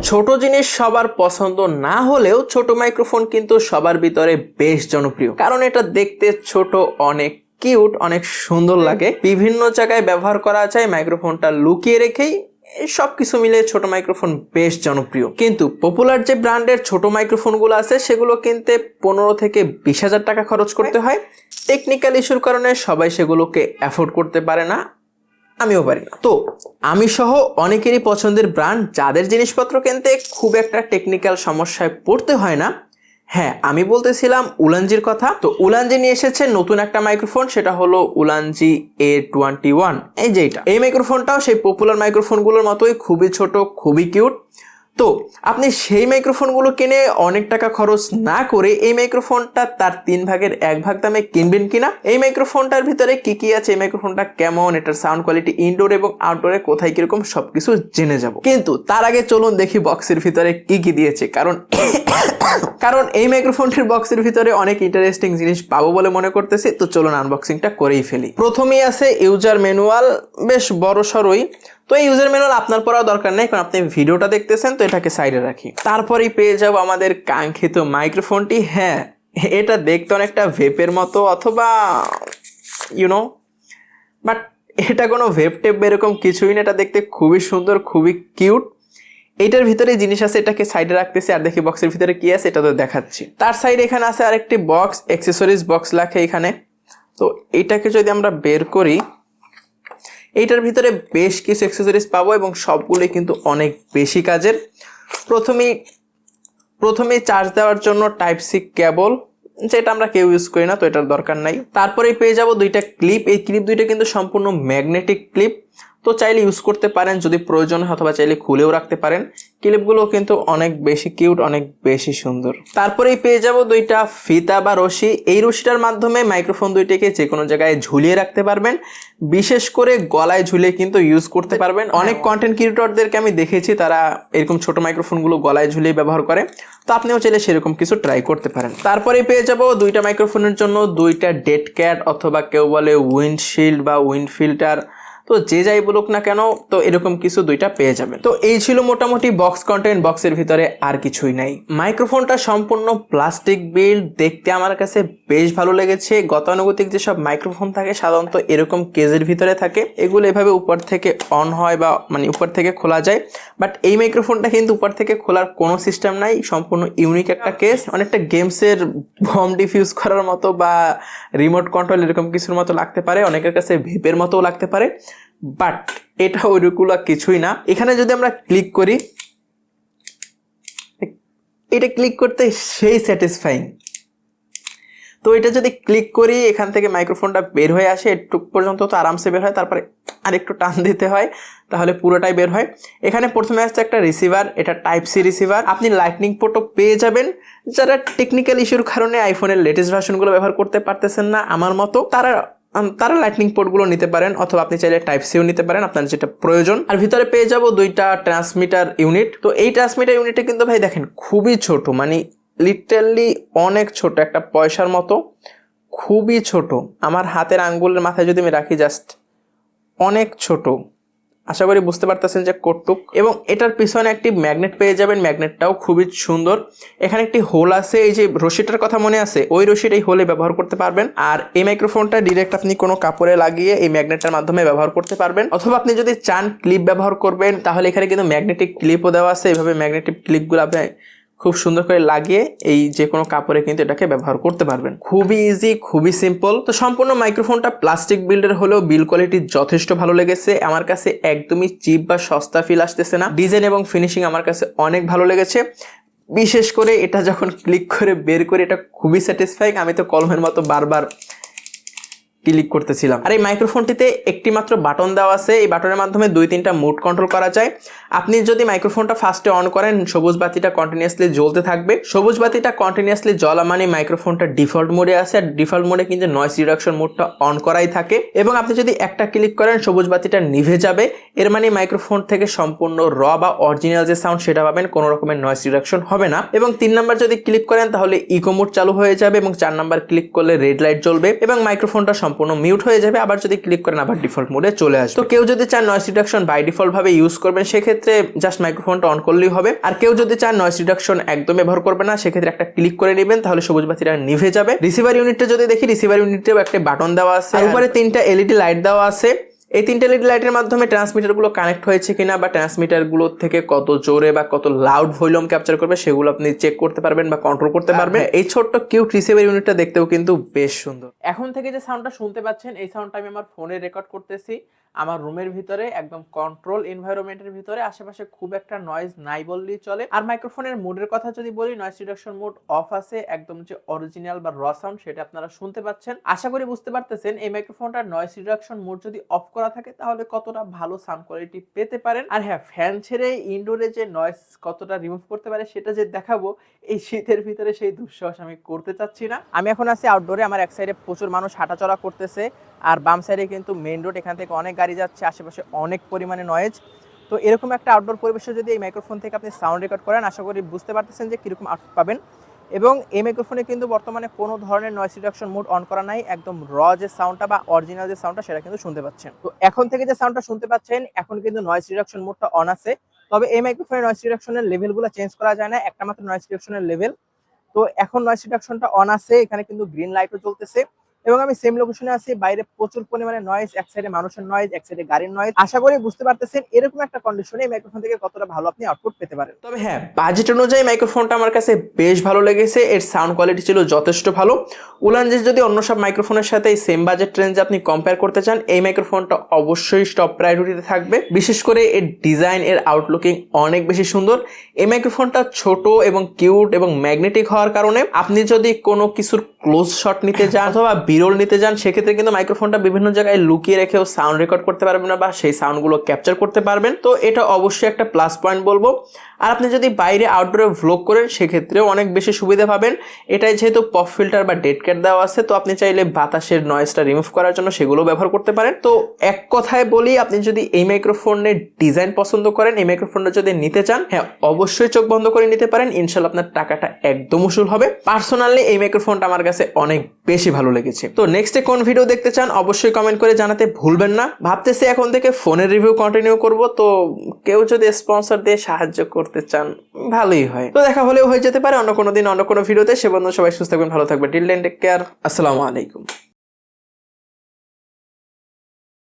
ছোট জিনিস সবার পছন্দ না হলেও ছোট মাইক্রোফোন কিন্তু সবার ভিতরে বেশ জনপ্রিয়, কারণ এটা দেখতে ছোট, অনেক কিউট, অনেক সুন্দর লাগে। বিভিন্ন জায়গায় ব্যবহার করা যায়, মাইক্রোফোনটা লুকিয়ে রেখেই সবকিছু মিলে ছোট মাইক্রোফোন বেশ জনপ্রিয়। কিন্তু পপুলার যে ব্র্যান্ডের ছোট মাইক্রোফোনগুলো আছে সেগুলো কিনতে 15 থেকে 20,000 টাকা খরচ করতে হয়। টেকনিক্যাল ইস্যুর কারণে সবাই সেগুলোকে অ্যাফোর্ড করতে পারে না, আমিও পারি না। তো আমি সহ অনেকেরই পছন্দের ব্র্যান্ড, যাদের জিনিসপত্র কিনতে খুব একটা টেকনিক্যাল সমস্যায় পড়তে হয় না। হ্যাঁ, আমি বলতেছিলাম উলানজির কথা। তো উলানজি নিয়ে এসেছে নতুন একটা মাইক্রোফোন, সেটা হলো উলানজি A21। এই মাইক্রোফোনটাও সেই পপুলার মাইক্রোফোনগুলোর মতোই খুবই ছোট, খুবই কিউট। তো আপনি সেই মাইক্রোফোনগুলো কিনে অনেক টাকা খরচ না করে এই মাইক্রোফোনটা তার 3 ভাগের 1 ভাগ দামে কিনবেন কিনা, এই মাইক্রোফোনটার ভিতরে কি কি আছে, এই মাইক্রোফোনটা কেমন, এটার সাউন্ড কোয়ালিটি ইনডোর এবং আউটডোরে কোথায় কিরকম সবকিছু জেনে যাব। কিন্তু তার আগে চলুন দেখি বক্সের ভিতরে কি কি দিয়েছে, কারণ এই মাইক্রোফোনটির বক্সের ভিতরে অনেক ইন্টারেস্টিং জিনিস পাবো বলে মনে করতেছি। তো চলুন আনবক্সিংটা করেই ফেলি। প্রথমেই আছে ইউজার ম্যানুয়াল, বেশ বড় সড়ই। তো এই ইউজার ম্যানুয়াল আপনার পড়াও দরকার নেই, কারণ আপনি ভিডিওটা দেখতেছেন, তো এটাকে সাইডে রাখি। তারপরেই পেয়ে যাব আমাদের কাঙ্ক্ষিত মাইক্রোফোনটি। হ্যাঁ, এটা দেখতে অনেকটা ভেপের মতো, অথবা বাট এটা কোনো ভেপ টেপ এরকম কিছুই না। এটা দেখতে খুবই সুন্দর, খুবই কিউট। এইটার ভিতরে জিনিস আছে, এটাকে সাইডে রাখতেছি আর দেখি বক্সের ভিতরে কি আছে, এটা তো দেখাচ্ছি। তার সাইডে এখানে আছে আরেকটি বক্স, অ্যাক্সেসরিজ বক্স লেখা এখানে। তো এটাকে যদি আমরা বের করি, এইটার ভিতরে বেশ কিছু অ্যাক্সেসরিজ পাবো এবং সবগুলোই কিন্তু অনেক বেশি কাজের। প্রথমেই চার্জ দেওয়ার জন্য টাইপ সি কেবল, যেটা আমরা কেউ ইউজ করি না, তো এটার দরকার নাই। তারপরেই পেয়ে যাব দুইটা ক্লিপ। এই ক্লিপ দুইটা কিন্তু সম্পূর্ণ ম্যাগনেটিক ক্লিপ, তো চাইলে ইউজ করতে পারেন যদি প্রয়োজন হয়, অথবা চাইলে খুলেও রাখতে পারেন। ক্লিপগুলো কিন্তু অনেক বেশি কিউট, অনেক বেশি সুন্দর। তারপরেই পেয়ে যাব দুইটা ফিতা বা রশি। এই রশিটার মাধ্যমে মাইক্রোফোন দুইটাকে যে কোনো জায়গায় ঝুলিয়ে রাখতে পারবেন, বিশেষ করে গলায় ঝুলিয়ে কিন্তু ইউজ করতে পারবেন। অনেক কন্টেন্ট ক্রিয়েটরদেরকে আমি দেখেছি তারা এরকম ছোট মাইক্রোফোনগুলো গলায় ঝুলিয়ে ব্যবহার করে, তো আপনিও চাইলে সেরকম কিছু ট্রাই করতে পারেন। তারপরে পেয়ে যাব দুইটা মাইক্রোফোনের জন্য দুইটা ডেড ক্যাট, অথবা কেউ বলে উইন্ডশিল্ড বা উইন্ড ফিল্টার, তো যে যাই বলুক না কেন, তো এরকম কিছু দুইটা পেয়ে যাবেন। তো এই ছিল মোটামুটি বক্স কন্টেন্ট। বক্সের ভিতরে আর কিছুই নাই। মাইক্রোফোনটা সম্পূর্ণ প্লাস্টিক বিল্ড, দেখতে আমার কাছে বেশ ভালো লেগেছে। গতানুগতিক যেসব মাইক্রোফোন থাকে সাধারণত এরকম কেজের ভিতরে থাকে, এগুলো এভাবে উপর থেকে অন হয় বা উপর থেকে খোলা যায়। বাট এই মাইক্রোফোনটা কিন্তু উপর থেকে খোলার কোনো সিস্টেম নাই, সম্পূর্ণ ইউনিক একটা কেস। অনেকটা গেমসের বম ডিফিউজ করার মতো বা রিমোট কন্ট্রোল এরকম কিছুর মতো লাগতে পারে, অনেকের কাছে ভেপের মতো লাগতে পারে, বাট এটা ওইরকম কিছুই না। এখানে যদি আমরা ক্লিক করি, এটা ক্লিক করতে সেই স্যাটিসফাইং। তো এটা যদি ক্লিক করি, এখান থেকে মাইক্রোফোনটা বের হয়ে আসে, একটু পর্যন্ত তো আরামসে বের হয়, তারপরে আরেকটু টান দিতে হয়, তাহলে পুরোটাই বের হয়। এখানে প্রথমে আসছে একটা রিসিভার, এটা টাইপ সি রিসিভার। আপনি লাইটনিং পোর্টও পেয়ে যাবেন। যারা টেকনিক্যাল ইস্যুর কারণে আইফোনের লেটেস্ট ভার্সনগুলো ব্যবহার করতে পারতেছেন না আমার মতো, তারা লাইটনিং পোর্টগুলো নিতে পারেন, অথবা আপনি চাইলে টাইপ সিও নিতে পারেন, আপনার যেটা প্রয়োজন। আর ভিতরে পেয়ে যাব দুইটা ট্রান্সমিটার ইউনিট। তো এই ট্রান্সমিটার ইউনিটে কিন্তু ভাই দেখেন খুবই ছোট, লিটারালি অনেক ছোট, একটা পয়সার মতো, খুবই ছোট। আমার হাতের আঙ্গুলের মাথায় যদি আমি রাখি, জাস্ট অনেক ছোট। আশা করি বুঝতে পারতেছেন যে কটুক। এবং এটার পিছনে একটি ম্যাগনেট পেয়ে যাবেন, ম্যাগনেটটাও খুবই সুন্দর। এখানে একটি হোল আছে, এই যে রশিটার কথা মনে আছে, ওই রশিটাই হোলে ব্যবহার করতে পারবেন। আর এই মাইক্রোফোনটা ডিরেক্ট আপনি কোনো কাপড়ে লাগিয়ে এই ম্যাগনেটটার মাধ্যমে ব্যবহার করতে পারবেন, অথবা আপনি যদি চান ক্লিপ ব্যবহার করবেন, তাহলে এখানে কিন্তু ম্যাগনেটিক ক্লিপও দেওয়া আছে। এইভাবে ম্যাগনেটিক ক্লিপগুলো আপনি খুব সুন্দর করে লাগিয়ে এই যে কোনো কাপড়ে কিন্তু এটাকে ব্যবহার করতে পারবেন। খুবই ইজি, খুবই সিম্পল। তো সম্পূর্ণ মাইক্রোফোনটা প্লাস্টিক বিল্ডের হলেও বিল কোয়ালিটি যথেষ্ট ভালো লেগেছে। আমার কাছে একদমই চিপ বা সস্তা ফিল আসতেছে না। ডিজাইন এবং ফিনিশিং আমার কাছে অনেক ভালো লেগেছে। বিশেষ করে এটা যখন ক্লিক করে বের করে, এটা খুবই স্যাটিসফাইং। আমি তো কলমের মতো বারবার ক্লিক করতেছিলাম। আর এই মাইক্রোফোনটিতে একটি মাত্র বাটন দেওয়া আছে, এই বাটনের মাধ্যমে 2-3টা মোড কন্ট্রোল করা যায়। আপনি যদি মাইক্রোফোনটা ফার্স্টে অন করেন, সবুজ বাতিটা কন্টিনিউয়াসলি জ্বলতে থাকবে। সবুজ বাতিটা কন্টিনিউয়াসলি জ্বলা মানে মাইক্রোফোনটা ডিফল্ট মোডে আছে, আর ডিফল্ট মোডে কিন্তু নয়েজ রিডাকশন মোডটা অন করাই থাকে। এবং আপনি যদি একটা ক্লিক করেন, সবুজ বাতিটা নিভে যাবে, এর মানে মাইক্রোফোন থেকে সম্পূর্ণ র বা অরিজিনাল যে সাউন্ড সেটা পাবেন, কোনো রকমের নয়েজ রিডাকশন হবে না। এবং 3 নাম্বার যদি ক্লিক করেন, তাহলে ইকো মোড চালু হয়ে যাবে, এবং 4 নাম্বার ক্লিক করলে রেড লাইট জ্বলবে, এবং মাইক্রোফোনটা সম্পূর্ণ মিউট হয়ে যাবে, আবার যদি ক্লিক করেন আবার ডিফল্ট মোডে চলে আসবে। তো কেউ যদি চান নয়েজ রিডাকশন বাই ডিফল্ট ভাবে ইউজ করবেন, সেক্ষেত্রে জাস্ট মাইক্রোফোনটা অন করলেই হবে। আর কেউ যদি চান নয়েজ রিডাকশন একদম ব্যবহার করবে না, সেক্ষেত্রে একটা ক্লিক করে নেবেন, তাহলে সবুজ বাতিটা নিভে যাবে। রিসিভার ইউনিটটা যদি দেখি, রিসিভার ইউনিটেও একটা বাটন দেওয়া আছে, আর উপরে 3টা এলইডি লাইট দেওয়া আছে। এই 3টা এলইডি লাইটের মাধ্যমে ট্রান্সমিটারগুলো কানেক্ট হয়েছে কিনা বা ট্রান্সমিটারগুলো থেকে কত জোরে বা কত লাউড ভলিউম ক্যাপচার করবে সেগুলো আপনি চেক করতে পারবেন বা কন্ট্রোল করতে পারবেন। এই ছোট্ট কিউট রিসিভার ইউনিটটা দেখতেও কিন্তু বেশ সুন্দর। এখন থেকে যে সাউন্ডটা শুনতে পাচ্ছেন, এই সাউন্ডটা আমি আমার ফোনে রেকর্ড করতেছি আমার রুমের ভিতরে, একদম কন্ট্রোল এনভায়রনমেন্টের ভিতরে। আশেপাশে খুব একটা নয়েজ নাই বললেই চলে। আর মাইক্রোফোনের মোডের কথা যদি বলি, নয়েজ রিডাকশন মোড অফ আছে, একদম যে অরিজিনাল বা র সাউন্ড সেটা আপনারা শুনতে পাচ্ছেন। আশা করি বুঝতে পারতেছেন এই মাইক্রোফোনটার নয়েজ রিডাকশন মোড যদি অফ করা থাকে তাহলে কতটা ভালো সাউন্ড কোয়ালিটি পেতে পারেন। আর হ্যাঁ, ফ্যান ছেড়ে ইনডোরে যে নয়েজ কতটা রিমুভ করতে পারে সেটা যে দেখাবো এই শীতের ভিতরে, সেই দুঃসাহস আমি করতে চাচ্ছি না। আমি এখন আছি আউটডোরে, আমার এক সাইডে প্রচুর মানুষ হাঁটাচলা করতেছে, আর বাম সাইডে কিন্তু মেইন রোড, এখান থেকে অনেক গাড়ি যাচ্ছে, আশেপাশে অনেক পরিমাণে নয়েজ। তো এরকম একটা আউটডোর পরিবেশে যদি এই মাইক্রোফোন থেকে আপনি সাউন্ড রেকর্ড করেন, আশা করি বুঝতে পারতেছেন যে কীরকম আউটপুট পাবেন। এবং এই মাইক্রোফোনে কিন্তু বর্তমানে কোনো ধরনের নয়েজ রিডাকশন মোড অন করা নাই, একদম র যে সাউন্ডটা বা অরিজিনাল যে সাউন্ডটা সেটা কিন্তু শুনতে পাচ্ছেন। তো এখন থেকে যে সাউন্ডটা শুনতে পাচ্ছেন, এখন কিন্তু নয়েজ রিডাকশন মোডটা অন আছে। তবে এই মাইক্রোফোনের নয়েজ রিডাকশনের লেভেলগুলো চেঞ্জ করা যায় না, একটা মাত্র নয়েজ রিডাকশনের লেভেল। তো এখন নয়েজ রিডাকশনটা অন আছে, এখানে কিন্তু গ্রিন লাইটও জ্বলতেছে। এবং আমি সেম লোকেশনে আছি, বাইরে প্রচুর পরিমাণে নয়েজ, এক সাইডে মানুষের নয়েজ, এক সাইডে গাড়ির নয়েজ। আশা করি বুঝতে পারতেছেন এরকম একটা কন্ডিশনে এই মাইক্রোফোন থেকে কতটা ভালো আপনি আউটপুট পেতে পারেন। তবে হ্যাঁ, বাজেট অনুযায়ী মাইক্রোফোনটা আমার কাছে বেশ ভালো লেগেছে, এর সাউন্ড কোয়ালিটি ছিল যথেষ্ট ভালো। উলানজিস যদি অন্য সব মাইক্রোফোনের সাথে এই সেম বাজেট রেঞ্জে আপনি কম্পেয়ার করতে চান, এই মাইক্রোফোনটা অবশ্যই টপ প্রায়োরিটিতে থাকবে। বিশেষ করে এর ডিজাইন, এর আউটলুকিং অনেক বেশি সুন্দর। এই মাইক্রোফোনটা ছোট এবং কিউট এবং ম্যাগনেটিক হওয়ার কারণে আপনি যদি কোনো কিছুর ক্লোজ শট নিতে যান অথবা বিরল নিতে যান, সেক্ষেত্রে কিন্তু মাইক্রোফোনটা বিভিন্ন জায়গায় লুকিয়ে রেখেও সাউন্ড রেকর্ড করতে পারবেন না বা সেই সাউন্ডগুলো ক্যাপচার করতে পারবেন। তো এটা অবশ্যই একটা প্লাস পয়েন্ট বলবো। আর আপনি যদি বাইরে আউটডোরে ভ্লগ করেন, সেক্ষেত্রেও অনেক বেশি সুবিধা পাবেন। এটাই যেহেতু পপ ফিল্টার বা ডেড ক্যাট দেওয়া আছে, তো আপনি চাইলে বাতাসের নয়েজটা রিমুভ করার জন্য সেগুলো ব্যবহার করতে পারেন। তো এক কথায় বলি, আপনি যদি এই মাইক্রোফোনের ডিজাইন পছন্দ করেন, এই মাইক্রোফোনটা যদি নিতে চান, হ্যাঁ অবশ্যই চোখ বন্ধ করে নিতে পারেন, ইনশাল্লাহ আপনার টাকাটা একদম উসুল হবে। পার্সোনালি এই মাইক্রোফোনটা আমার কাছে অনেক বেশি ভালো লেগেছে। তো নেক্সটে কোন ভিডিও দেখতে চান অবশ্যই কমেন্ট করে জানাতে ভুলবেন না। ভাবতেছি এখন থেকে ফোনের রিভিউ কন্টিনিউ করব, তো কেউ যদি স্পন্সর দিয়ে সাহায্য করতে চান ভালোই হয়। তো দেখা হলেও হয়ে যেতে পারে অন্য কোনো দিন অন্য কোনো ভিডিওতে। সে বন্ধু সবাই সুস্থ থাকবেন, ভালো থাকবেন। টিল দেন টেক কেয়ার, আসসালামু আলাইকুম।